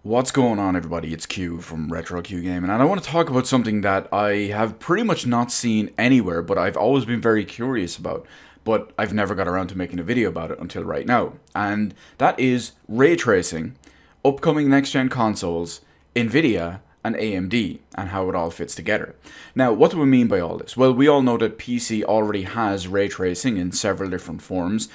What's going on, everybody? It's Q from Retro Q Gaming, and I want to talk about something that I have pretty much not seen anywhere, but I've always been very curious about, but I've never got around to making a video about it until right now, and that is ray tracing, upcoming next-gen consoles, Nvidia, and AMD, and how it all fits together. Now, what do we mean by all this? Well, we all know that PC already has ray tracing in several different forms.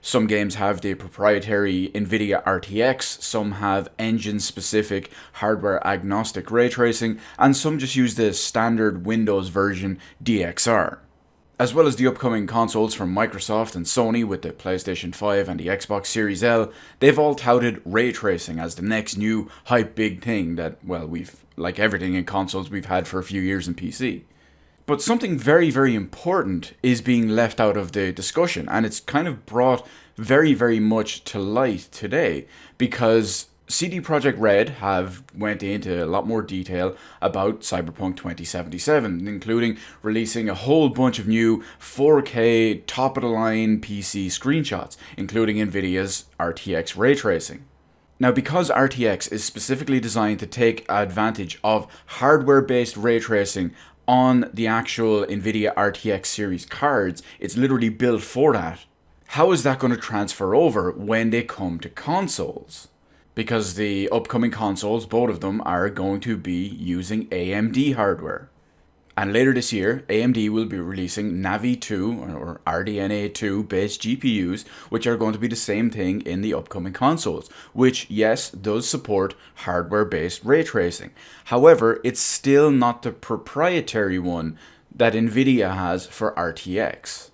Some games have the proprietary Nvidia RTX, some have engine-specific, hardware-agnostic ray tracing, and some just use the standard Windows version DXR. As well as the upcoming consoles from Microsoft and Sony with the PlayStation 5 and the Xbox Series L, they've all touted ray tracing as the next new hype big thing that, well, like everything in consoles, we've had for a few years in PC. But something very, very important is being left out of the discussion, and it's kind of brought very, very much to light today because CD Projekt Red have went into a lot more detail about Cyberpunk 2077, including releasing a whole bunch of new 4K top-of-the-line PC screenshots, including Nvidia's RTX ray tracing. Now, because RTX is specifically designed to take advantage of hardware-based ray tracing on the actual Nvidia RTX series cards, it's literally built for that. How is that going to transfer over when they come to consoles? Because the upcoming consoles, both of them, are going to be using AMD hardware. And later this year, AMD will be releasing Navi 2 or RDNA 2 based GPUs, which are going to be the same thing in the upcoming consoles, which, yes, does support hardware-based ray tracing. However, it's still not the proprietary one that Nvidia has for RTX.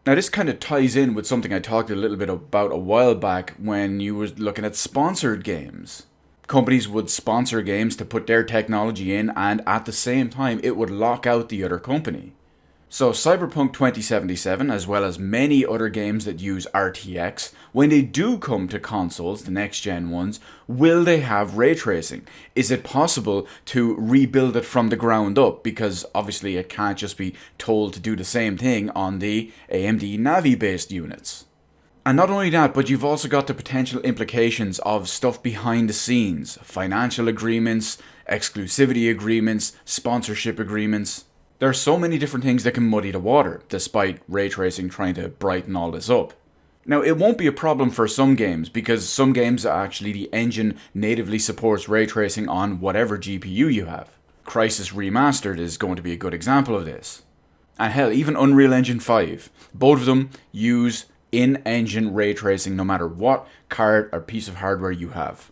Now, this kind of ties in with something I talked a little bit about a while back when you were looking at sponsored games. Companies would sponsor games to put their technology in, and at the same time it would lock out the other company. So Cyberpunk 2077, as well as many other games that use RTX, when they do come to consoles, the next gen ones, will they have ray tracing? Is it possible to rebuild it from the ground up? Because obviously it can't just be told to do the same thing on the AMD Navi based units. And not only that, but you've also got the potential implications of stuff behind the scenes, financial agreements, exclusivity agreements, sponsorship agreements. There are so many different things that can muddy the water, despite ray tracing trying to brighten all this up. Now, it won't be a problem for some games, because some games actually the engine natively supports ray tracing on whatever GPU you have. Crysis Remastered is going to be a good example of this. And hell, even Unreal Engine 5, both of them use in-engine ray tracing no matter what card or piece of hardware you have.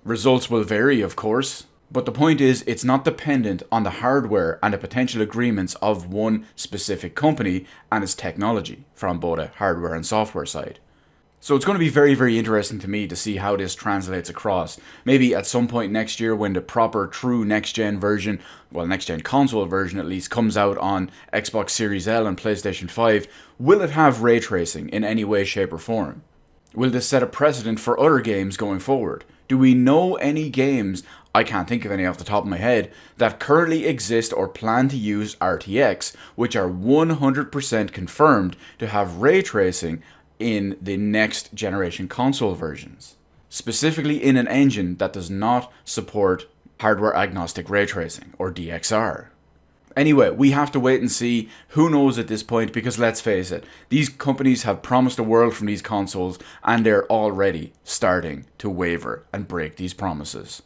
Results will vary, of course, but the point is it's not dependent on the hardware and the potential agreements of one specific company and its technology from both a hardware and software side. So it's going to be very, very interesting to me to see how this translates across. Maybe at some point next year when the proper true next-gen version, well, next-gen console version at least, comes out on Xbox Series L and PlayStation 5, will it have ray tracing in any way, shape or form? Will this set a precedent for other games going forward? Do we know any games, I can't think of any off the top of my head, that currently exist or plan to use RTX, which are 100% confirmed to have ray tracing in the next generation console versions, specifically in an engine that does not support hardware agnostic ray tracing or DXR. Anyway, we have to wait and see. Who knows at this point, because let's face it, these companies have promised a world from these consoles and they're already starting to waver and break these promises.